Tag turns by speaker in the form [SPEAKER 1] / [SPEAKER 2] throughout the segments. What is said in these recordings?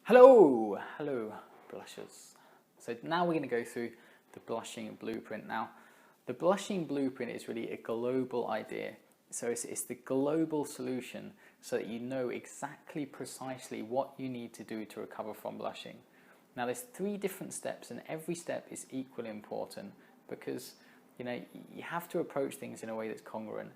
[SPEAKER 1] Hello blushers. So now we're going to go through the blushing blueprint. Now, the blushing blueprint is really a global idea. So it's the global solution so that you know exactly precisely what you need to do to recover from blushing. Now, there's 3 different steps, and every step is equally important because you have to approach things in a way that's congruent.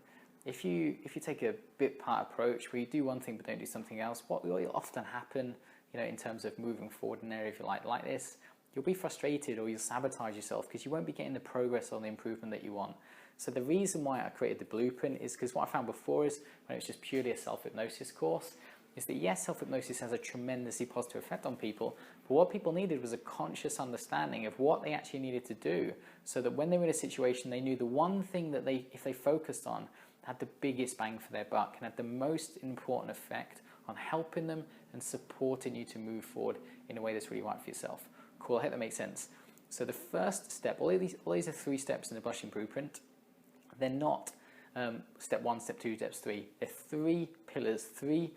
[SPEAKER 1] If you take a bit part approach where you do one thing but don't do something else, what will often happen, in terms of moving forward in an area, if you like this, you'll be frustrated or you'll sabotage yourself because you won't be getting the progress or the improvement that you want. So the reason why I created the blueprint is because what I found before is when it was just purely a self-hypnosis course, is that yes, self-hypnosis has a tremendously positive effect on people, but what people needed was a conscious understanding of what they actually needed to do so that when they were in a situation, they knew the one thing that if they focused on, had the biggest bang for their buck and had the most important effect on helping them and supporting you to move forward in a way that's really right for yourself. Cool, I hope that makes sense. So the first step, all these are 3 steps in the blushing blueprint. They're not step 1, step 2, steps 3. They're 3 pillars, 3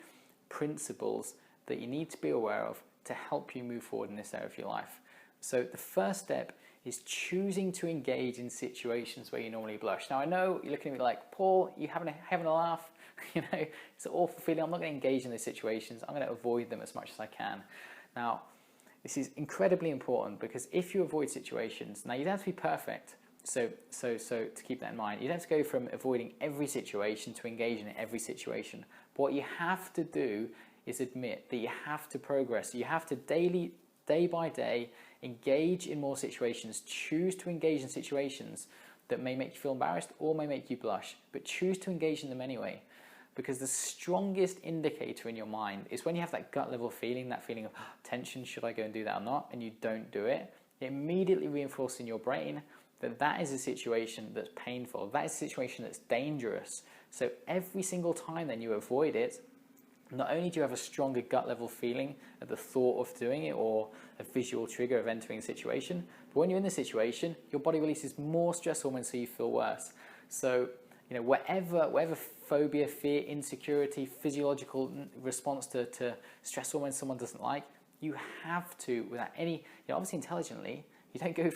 [SPEAKER 1] principles that you need to be aware of to help you move forward in this area of your life. So the first step is choosing to engage in situations where you normally blush. Now I know you're looking at me like, Paul, you having a laugh? It's an awful feeling. I'm not going to engage in those situations. I'm going to avoid them as much as I can. Now, this is incredibly important because if you avoid situations, now you don't have to be perfect. So to keep that in mind, you don't have to go from avoiding every situation to engaging in every situation. But what you have to do is admit that you have to progress. You have to day by day, engage in more situations. Choose to engage in situations that may make you feel embarrassed or may make you blush, but choose to engage in them anyway. Because the strongest indicator in your mind is when you have that gut level feeling, that feeling of tension, should I go and do that or not, and you don't do it, it immediately reinforces in your brain that that is a situation that's painful, that is a situation that's dangerous. So every single time then you avoid it, not only do you have a stronger gut level feeling at the thought of doing it or a visual trigger of entering a situation, but when you're in the situation, your body releases more stress hormones so you feel worse. So whatever phobia, fear, insecurity, physiological response to stress hormones someone doesn't like, you have to, without any, obviously intelligently, you don't go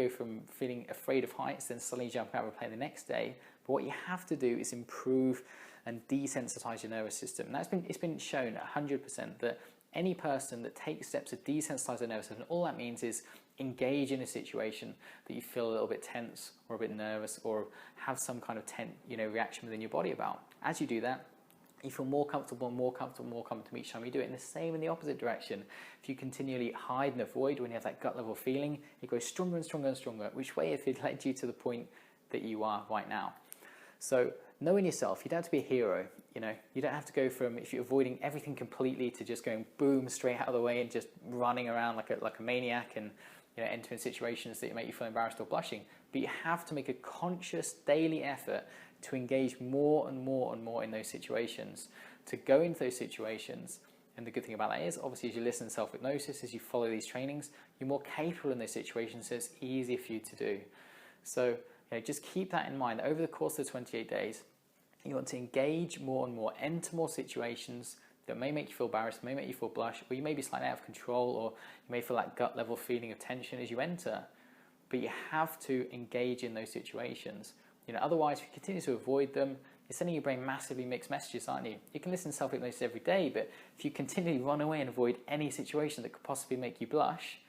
[SPEAKER 1] from feeling afraid of heights then suddenly jump out of a plane the next day. But what you have to do is improve and desensitize your nervous system. And it's been shown 100% that any person that takes steps to desensitize their nervous system, all that means is engage in a situation that you feel a little bit tense or a bit nervous or have some kind of reaction within your body about. As you do that, you feel more comfortable each time you do it. And the same in the opposite direction. If you continually hide and avoid when you have that gut level feeling, it goes stronger and stronger and stronger, which way if it led you to the point that you are right now. So knowing yourself, you don't have to be a hero. You don't have to go from, if you're avoiding everything completely, to just going boom straight out of the way and just running around like a maniac and entering situations that make you feel embarrassed or blushing. But you have to make a conscious daily effort to engage more and more and more in those situations, to go into those situations. And the good thing about that is, obviously, as you listen to self-hypnosis, as you follow these trainings, you're more capable in those situations, so it's easier for you to do. So just keep that in mind. Over the course of the 28 days, you want to engage more and more, enter more situations that may make you feel embarrassed, may make you feel blush, or you may be slightly out of control, or you may feel that gut level feeling of tension as you enter. But you have to engage in those situations. Otherwise, if you continue to avoid them, you're sending your brain massively mixed messages, aren't you? You can listen to self-hypnosis every day, but if you continually run away and avoid any situation that could possibly make you blush,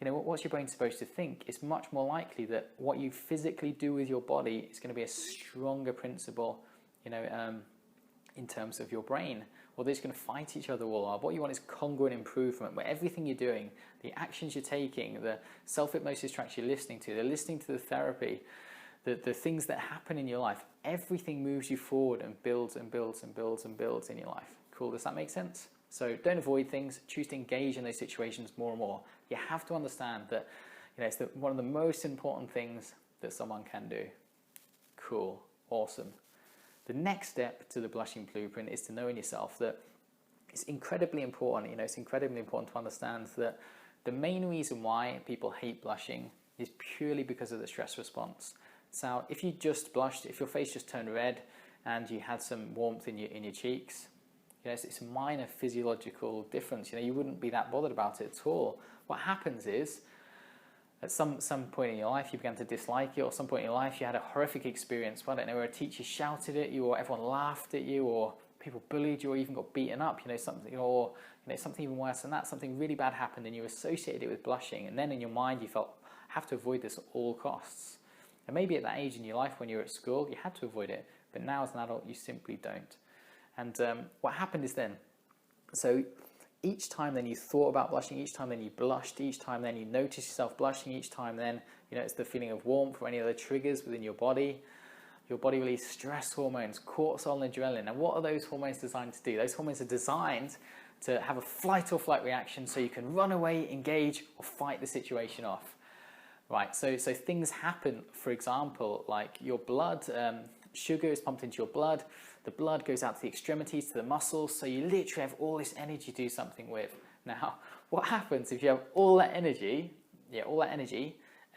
[SPEAKER 1] what's your brain supposed to think? It's much more likely that what you physically do with your body is going to be a stronger principle, in terms of your brain. Or they're just going to fight each other all up. What you want is congruent improvement, where everything you're doing, the actions you're taking, the self-hypnosis tracks you're listening to, the therapy, the things that happen in your life, everything moves you forward and builds and builds and builds and builds in your life. Cool, does that make sense? So don't avoid things, choose to engage in those situations more and more. You have to understand that it's one of the most important things that someone can do. Cool, awesome. The next step to the blushing blueprint is to know in yourself that it's incredibly important. It's incredibly important to understand that the main reason why people hate blushing is purely because of the stress response. So if you just blushed, if your face just turned red and you had some warmth in your cheeks, You know, it's a minor physiological difference. You know, you wouldn't be that bothered about it at all. What happens is, at some point in your life, you began to dislike it, or some point in your life, you had a horrific experience. I don't know, where a teacher shouted at you, or everyone laughed at you, or people bullied you, or even got beaten up. You know, something, or you know, something even worse than that. Something really bad happened, and you associated it with blushing, and then in your mind, you felt, I have to avoid this at all costs. And maybe at that age in your life, when you were at school, you had to avoid it, but now as an adult, you simply don't. And what happened is then, so each time then you thought about blushing, each time then you blushed, each time then you noticed yourself blushing, each time then, you know, it's the feeling of warmth or any other triggers within your body. Your body releases stress hormones, cortisol and adrenaline. And what are those hormones designed to do? Those hormones are designed to have a fight or flight reaction so you can run away, engage, or fight the situation off. Right, so things happen, for example, like your blood, sugar is pumped into your blood, the blood goes out to the extremities, to the muscles, so you literally have all this energy to do something with. Now, what happens if you have all that energy,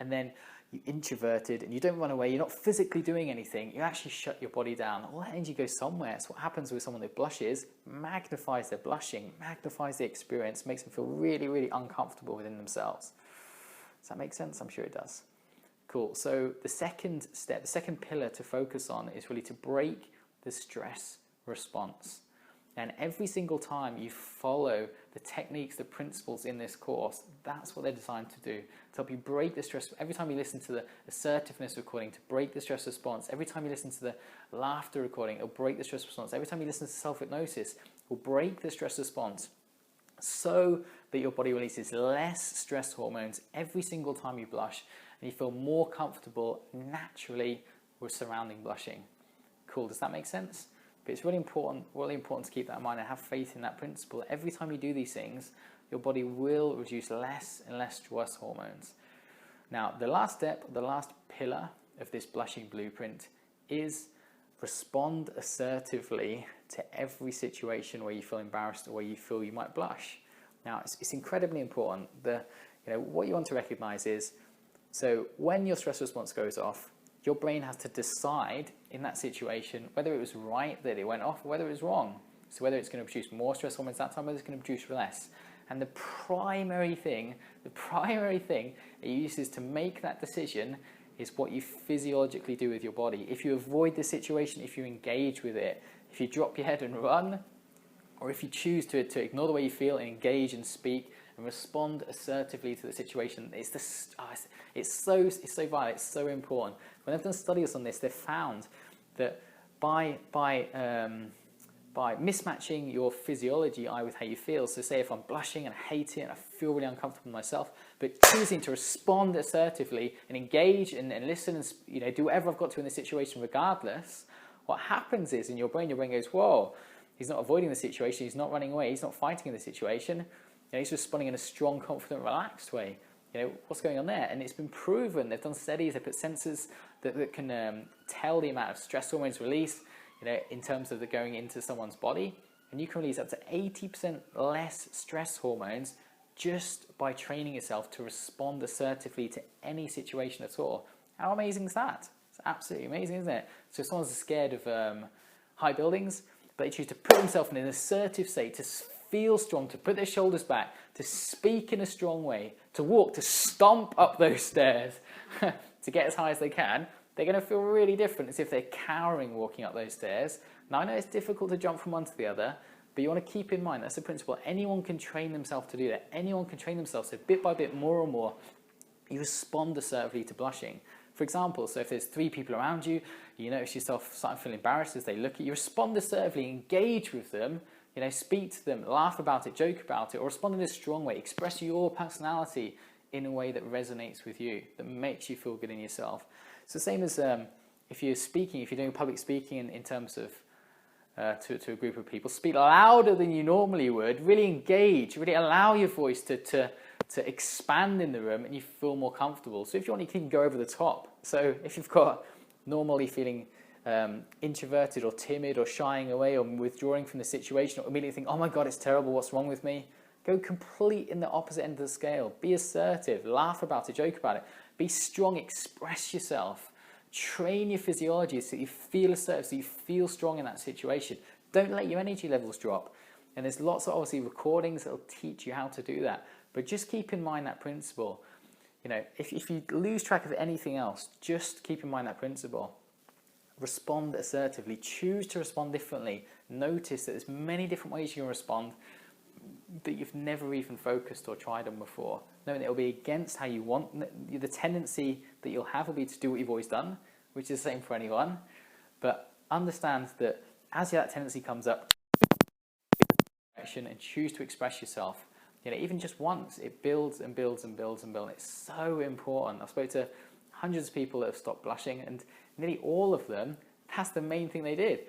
[SPEAKER 1] and then you're introverted and you don't run away, you're not physically doing anything, you actually shut your body down. All that energy goes somewhere. So what happens with someone that blushes, magnifies their blushing, magnifies the experience, makes them feel really, really uncomfortable within themselves. Does that make sense? I'm sure it does. Cool. So the second step, the second pillar to focus on is really to break the stress response. And every single time you follow the techniques, the principles in this course, that's what they're designed to do. To help you break the stress. Every time you listen to the assertiveness recording, to break the stress response. Every time you listen to the laughter recording, it'll break the stress response. Every time you listen to self-hypnosis, it will break the stress response so that your body releases less stress hormones every single time you blush, and you feel more comfortable naturally with surrounding blushing. Cool, does that make sense? But it's really important to keep that in mind and have faith in that principle. Every time you do these things, your body will reduce less and less stress hormones. Now, the last step, the last pillar of this blushing blueprint is respond assertively to every situation where you feel embarrassed or where you feel you might blush. Now, it's incredibly important. What you want to recognize is, so when your stress response goes off, your brain has to decide in that situation whether it was right that it went off or whether it was wrong. So whether it's going to produce more stress hormones that time, whether it's going to produce less. And the primary thing it uses to make that decision is what you physiologically do with your body. If you avoid the situation, if you engage with it, if you drop your head and run, or if you choose to ignore the way you feel and engage and speak and respond assertively to the situation, it's so vital, it's so important. When they've done studies on this, they've found that by mismatching your physiology with how you feel, so say if I'm blushing and I hate it and I feel really uncomfortable with myself, but choosing to respond assertively and engage and listen and do whatever I've got to in the situation regardless, what happens is in your brain goes, whoa, he's not avoiding the situation, he's not running away, he's not fighting in the situation, he's responding in a strong, confident, relaxed way. What's going on there? And it's been proven, they've done studies, they put sensors that can tell the amount of stress hormones released, in terms of going into someone's body, and you can release up to 80% less stress hormones just by training yourself to respond assertively to any situation at all. How amazing is that? It's absolutely amazing, isn't it? So if someone's scared of high buildings, but they choose to put themselves in an assertive state, to feel strong, to put their shoulders back, to speak in a strong way, to walk, to stomp up those stairs, to get as high as they can, they're going to feel really different as if they're cowering walking up those stairs. Now, I know it's difficult to jump from one to the other, but you want to keep in mind, that's the principle. Anyone can train themselves to do that. Anyone can train themselves, so bit by bit, more and more, you respond assertively to blushing. For example, so if there's 3 people around you, you notice yourself starting to feel embarrassed as they look at you, respond assertively, engage with them, speak to them, laugh about it, joke about it, or respond in a strong way. Express your personality in a way that resonates with you, that makes you feel good in yourself. It's the same as if you're doing public speaking in terms of to a group of people, speak louder than you normally would, really engage, really allow your voice to expand in the room and you feel more comfortable. So if you want, you can go over the top. So if you've got normally feeling introverted or timid or shying away or withdrawing from the situation, or immediately think, oh my God, it's terrible, what's wrong with me? Go complete in the opposite end of the scale. Be assertive, laugh about it, joke about it. Be strong, express yourself. Train your physiology so you feel assertive, so you feel strong in that situation. Don't let your energy levels drop. And there's lots of obviously recordings that will teach you how to do that. But just keep in mind that principle. You know, if you lose track of anything else, just keep in mind that principle. Respond assertively. Choose to respond differently. Notice that there's many different ways you can respond that you've never even focused or tried on before. Knowing that it'll be against how you want. The tendency that you'll have will be to do what you've always done, which is the same for anyone. But understand that as that tendency comes up, and choose to express yourself. You know, even just once, it builds and builds and builds and builds. It's so important. I've spoken to hundreds of people that have stopped blushing, and nearly all of them, that's the main thing they did.